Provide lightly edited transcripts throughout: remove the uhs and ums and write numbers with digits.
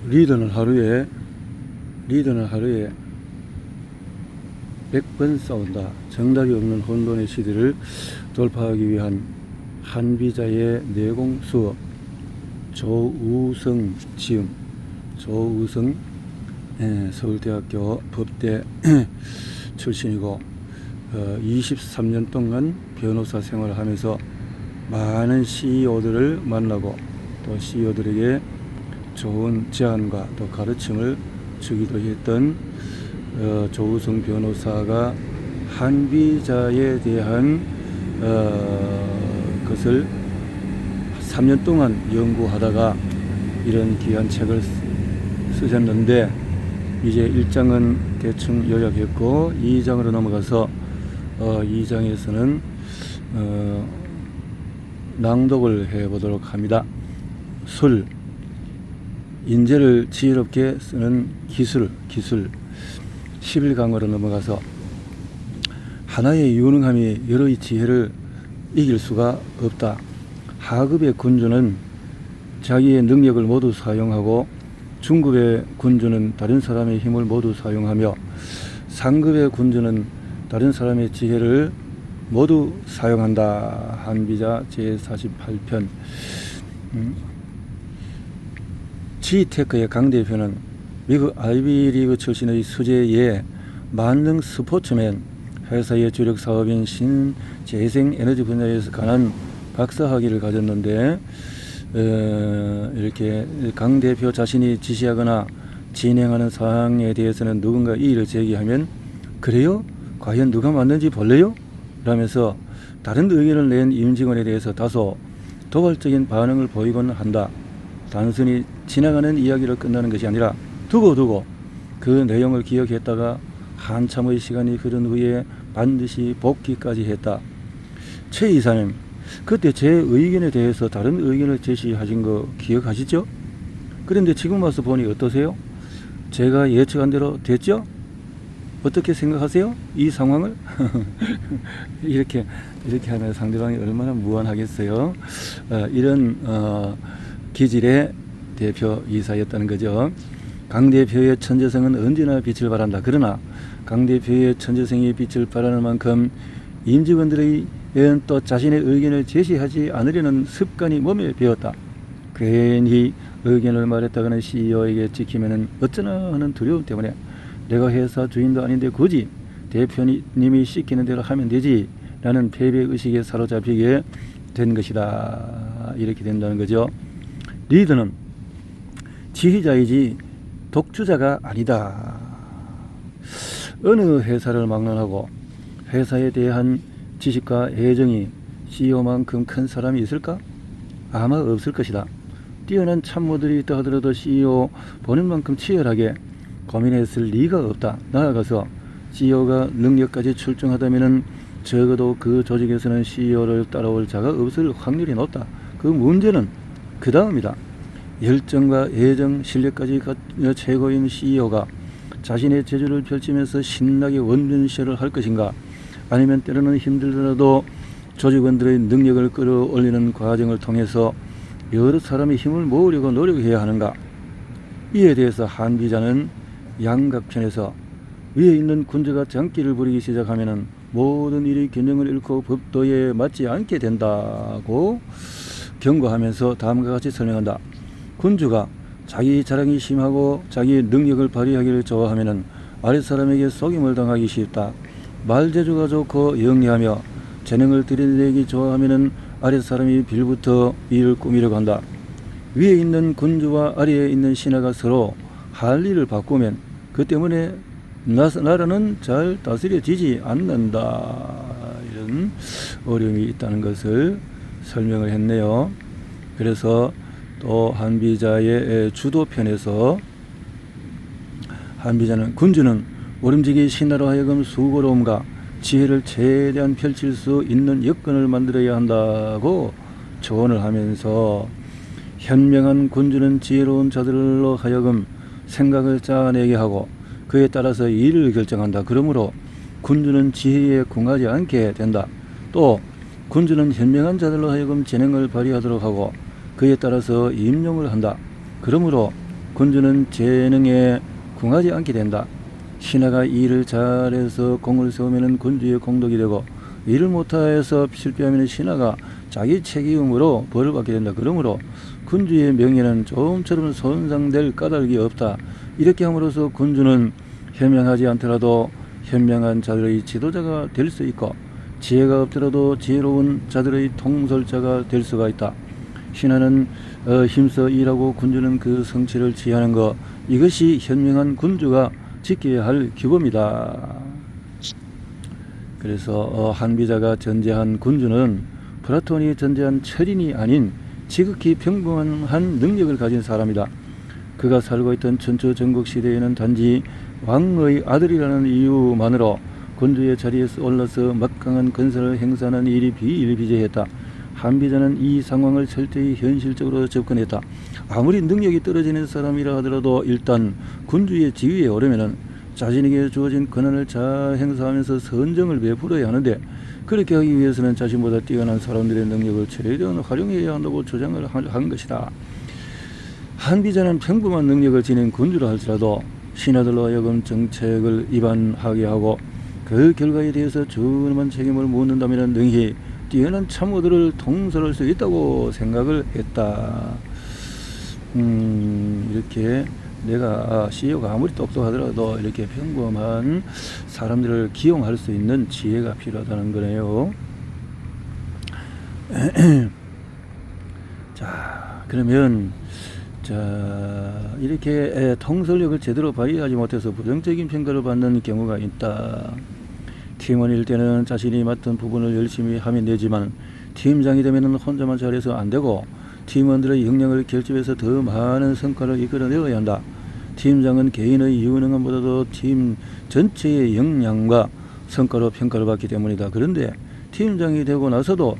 리더는 하루에 100번 싸운다. 정답이 없는 혼돈의 시대를 돌파하기 위한 한비자의 내공 수업. 조우성 서울대학교 법대 출신이고 23년 동안 변호사 생활을 하면서 많은 CEO들을 만나고 또 CEO들에게 좋은 제안과 또 가르침을 주기도 했던 조우성 변호사가 한비자에 대한 것을 3년 동안 연구하다가 이런 귀한 책을 쓰셨는데, 이제 1장은 대충 요약했고 2장으로 넘어가서 2장에서는 낭독을 해보도록 합니다. 술, 인재를 지혜롭게 쓰는 기술 11강으로 넘어가서 하나의 유능함이 여러의 지혜를 이길 수가 없다. 하급의 군주는 자기의 능력을 모두 사용하고 중급의 군주는 다른 사람의 힘을 모두 사용하며 상급의 군주는 다른 사람의 지혜를 모두 사용한다. 한비자 제48편. 지테크의 강 대표는 미국 아이비리그 출신의 수재의 만능 스포츠맨, 회사의 주력 사업인 신재생에너지 분야에서 관한 박사학위를 가졌는데, 이렇게 강 대표 자신이 지시하거나 진행하는 사항에 대해서는 누군가 이의를 제기하면 그래요? 과연 누가 맞는지 볼래요? 라면서 다른 의견을 낸 임직원에 대해서 다소 도발적인 반응을 보이곤 한다. 단순히 지나가는 이야기로 끝나는 것이 아니라 두고 그 내용을 기억했다가 한참의 시간이 흐른 후에 반드시 복귀까지 했다. 최 이사님, 그때 제 의견에 대해서 다른 의견을 제시하신 거 기억하시죠? 그런데 지금 와서 보니 어떠세요? 제가 예측한 대로 됐죠? 어떻게 생각하세요? 이 상황을? 이렇게 하면 상대방이 얼마나 무안하겠어요? 이런 기질의 대표 이사였다는 거죠. 강 대표의 천재성은 언제나 빛을 발한다. 그러나 강 대표의 천재성이 빛을 발하는 만큼 임직원들의 또 자신의 의견을 제시하지 않으려는 습관이 몸에 배었다. 괜히 의견을 말했다가는 CEO에게 찍히면 어쩌나 하는 두려움 때문에 내가 회사 주인도 아닌데 굳이 대표님이 시키는 대로 하면 되지 라는 패배의식에 사로잡히게 된 것이다. 이렇게 된다는 거죠. 리더는 지휘자이지 독주자가 아니다. 어느 회사를 막론하고 회사에 대한 지식과 애정이 CEO만큼 큰 사람이 있을까? 아마 없을 것이다. 뛰어난 참모들이 있다 하더라도 CEO 보는 만큼 치열하게 고민했을 리가 없다. 나아가서 CEO가 능력까지 출중하다면 적어도 그 조직에서는 CEO를 따라올 자가 없을 확률이 높다. 그 문제는 그 다음이다. 열정과 애정, 실력까지 갖춘 최고인 CEO가 자신의 재주를 펼치면서 신나게 원맨쇼를 할 것인가? 아니면 때로는 힘들더라도 조직원들의 능력을 끌어올리는 과정을 통해서 여러 사람의 힘을 모으려고 노력해야 하는가? 이에 대해서 한비자는 양각편에서 위에 있는 군주가 장기를 부리기 시작하면 모든 일이 균형을 잃고 법도에 맞지 않게 된다고 경고하면서 다음과 같이 설명한다. 군주가 자기 자랑이 심하고 자기 능력을 발휘하기를 좋아하면 아랫사람에게 속임을 당하기 쉽다. 말재주가 좋고 영리하며 재능을 들이대기 좋아하면 아랫사람이 빌부터 일을 꾸미려고 한다. 위에 있는 군주와 아래에 있는 신하가 서로 할 일을 바꾸면 그 때문에 나라는 잘 다스려지지 않는다. 이런 어려움이 있다는 것을 설명을 했네요. 그래서 또 한비자의 주도편에서 한비자는 군주는 오름지기 신하로 하여금 수고로움과 지혜를 최대한 펼칠 수 있는 여건을 만들어야 한다고 조언을 하면서 현명한 군주는 지혜로운 자들로 하여금 생각을 짜내게 하고 그에 따라서 일을 결정한다. 그러므로 군주는 지혜에 궁하지 않게 된다. 또 군주는 현명한 자들로 하여금 재능을 발휘하도록 하고 그에 따라서 임용을 한다. 그러므로 군주는 재능에 궁하지 않게 된다. 신하가 일을 잘해서 공을 세우면 군주의 공덕이 되고, 일을 못해서 실패하면 신하가 자기 책임으로 벌을 받게 된다. 그러므로 군주의 명예는 조금처럼 손상될 까닭이 없다. 이렇게 함으로써 군주는 현명하지 않더라도 현명한 자들의 지도자가 될 수 있고, 지혜가 없더라도 지혜로운 자들의 통솔자가 될 수가 있다. 신하는 힘써 일하고 군주는 그 성취를 취하는 것, 이것이 현명한 군주가 지켜야 할 규범이다. 그래서 한비자가 전제한 군주는 플라톤이 전제한 철인이 아닌 지극히 평범한 능력을 가진 사람이다. 그가 살고 있던 천초 전국 시대에는 단지 왕의 아들이라는 이유만으로 군주의 자리에서 올라서 막강한 권세를 행사하는 일이 비일비재했다. 한비자는 이 상황을 철저히 현실적으로 접근했다. 아무리 능력이 떨어지는 사람이라 하더라도 일단 군주의 지위에 오르면은 자신에게 주어진 권한을 잘 행사하면서 선정을 베풀어야 하는데, 그렇게 하기 위해서는 자신보다 뛰어난 사람들의 능력을 최대한 활용해야 한다고 주장을 한 것이다. 한비자는 평범한 능력을 지닌 군주라 할지라도 신하들로 하여금 정책을 위반하게 하고 그 결과에 대해서 전무한 책임을 묻는다면 능히 뛰어난 참모들을 통솔할 수 있다고 생각을 했다. 이렇게 내가 CEO가 아무리 똑똑하더라도 이렇게 평범한 사람들을 기용할 수 있는 지혜가 필요하다는 거네요. 자, 그러면 이렇게 통솔력을 제대로 발휘하지 못해서 부정적인 평가를 받는 경우가 있다. 팀원일 때는 자신이 맡은 부분을 열심히 하면 되지만 팀장이 되면 혼자만 잘해서 안 되고 팀원들의 역량을 결집해서 더 많은 성과를 이끌어내어야 한다. 팀장은 개인의 유능함보다도 팀 전체의 역량과 성과로 평가를 받기 때문이다. 그런데 팀장이 되고 나서도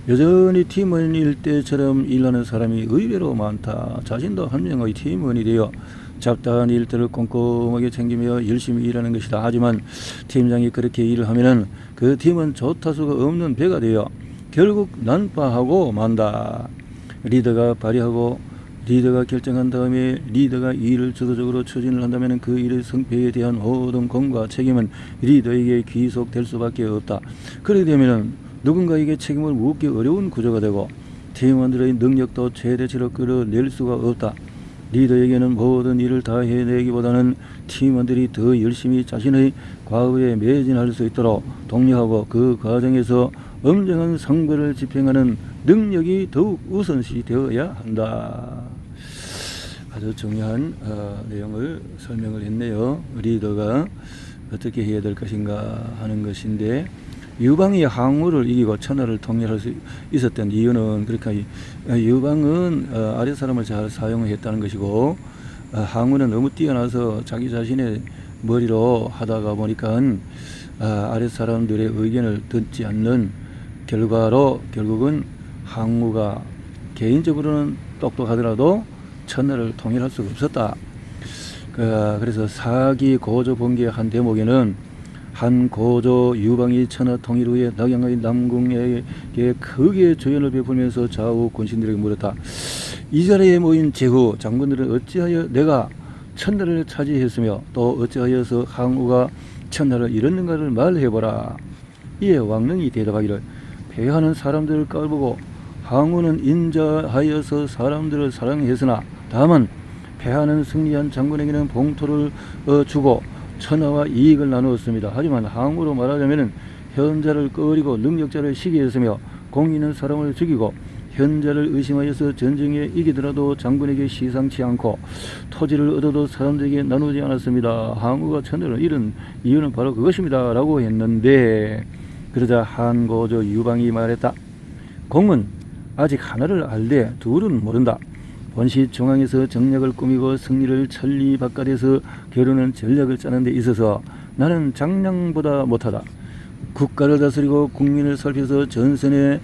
여전히 팀원일 때처럼 일하는 사람이 의외로 많다. 자신도 한 명의 팀원이 되어 잡다한 일들을 꼼꼼하게 챙기며 열심히 일하는 것이다. 하지만 팀장이 그렇게 일을 하면은 그 팀은 조타수가 없는 배가 되어 결국 난파하고 만다. 리더가 결정한 다음에 리더가 일을 주도적으로 추진을 한다면 그 일의 성패에 대한 모든 공과 책임은 리더에게 귀속될 수밖에 없다. 그렇게 되면 누군가에게 책임을 묻기 어려운 구조가 되고 팀원들의 능력도 최대치로 끌어낼 수가 없다. 리더에게는 모든 일을 다 해내기보다는 팀원들이 더 열심히 자신의 과업에 매진할 수 있도록 독려하고 그 과정에서 엄정한 성과를 집행하는 능력이 더욱 우선시 되어야 한다. 아주 중요한 내용을 설명을 했네요. 리더가 어떻게 해야 될 것인가 하는 것인데, 유방이 항우를 이기고 천하를 통일할 수 있었던 이유는, 그러니까 유방은 아랫 사람을 잘 사용했다는 것이고, 항우는 너무 뛰어나서 자기 자신의 머리로 하다가 보니까 아랫 사람들의 의견을 듣지 않는 결과로 결국은 항우가 개인적으로는 똑똑하더라도 천하를 통일할 수가 없었다. 그래서 사기 고조 번개의 한 대목에는 한 고조 유방이 천하 통일 후에 낙양의 남궁에게 크게 조연을 베풀면서 좌우 군신들에게 물었다. 이 자리에 모인 제후 장군들은 어찌하여 내가 천하를 차지했으며 또 어찌하여서 항우가 천하를 잃었는가를 말해보라. 이에 왕릉이 대답하기를, 패하는 사람들을 깔보고 항우는 인자하여서 사람들을 사랑했으나 다만 패하는 승리한 장군에게는 봉토를 주고 천하와 이익을 나누었습니다. 하지만 항우로 말하자면 현자를 꺼리고 능력자를 시기했으며 공 있는 사람을 죽이고 현자를 의심하여서 전쟁에 이기더라도 장군에게 시상치 않고 토지를 얻어도 사람들에게 나누지 않았습니다. 항우가 천하를 잃은 이유는 바로 그것입니다. 라고 했는데, 그러자 한고조 유방이 말했다. 공은 아직 하나를 알되 둘은 모른다. 본시 중앙에서 정략을 꾸미고 승리를 천리 바깥에서 겨루는 전략을 짜는 데 있어서 나는 장량보다 못하다. 국가를 다스리고 국민을 살펴서 전선에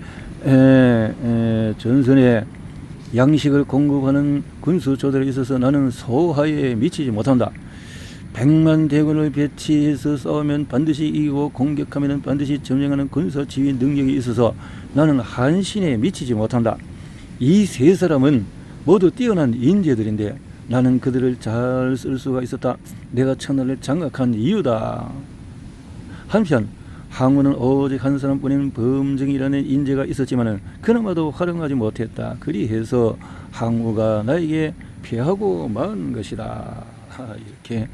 양식을 공급하는 군수 조달에 있어서 나는 소하에 미치지 못한다. 100만 대군을 배치해서 싸우면 반드시 이기고 공격하면 반드시 점령하는 군사 지휘 능력이 있어서 나는 한신에 미치지 못한다. 이 세 사람은 모두 뛰어난 인재들인데 나는 그들을 잘 쓸 수가 있었다. 내가 천하를 장악한 이유다. 한편 항우는 오직 한 사람뿐인 범증이라는 인재가 있었지만은 그나마도 활용하지 못했다. 그리해서 항우가 나에게 패하고 만 것이다. 이렇게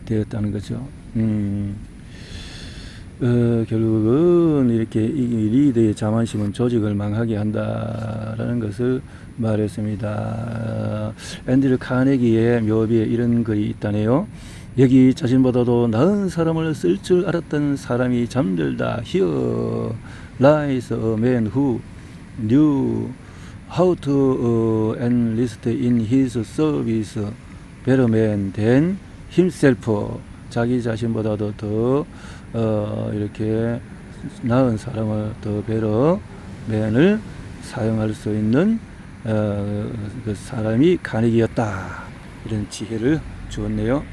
되었다는 거죠. 결국은 이렇게 이 리더의 자만심은 조직을 망하게 한다라는 것을 말했습니다. 앤드류 카네기의 묘비에 이런 글이 있다네요. 여기 자신보다도 나은 사람을 쓸 줄 알았던 사람이 잠들다. Here lies a man who knew how to enlist in his service better man than himself. 자기 자신보다도 더 이렇게 나은 사람을 더 better man을 사용할 수 있는 그 사람이 카네기였다. 이런 지혜를 주었네요.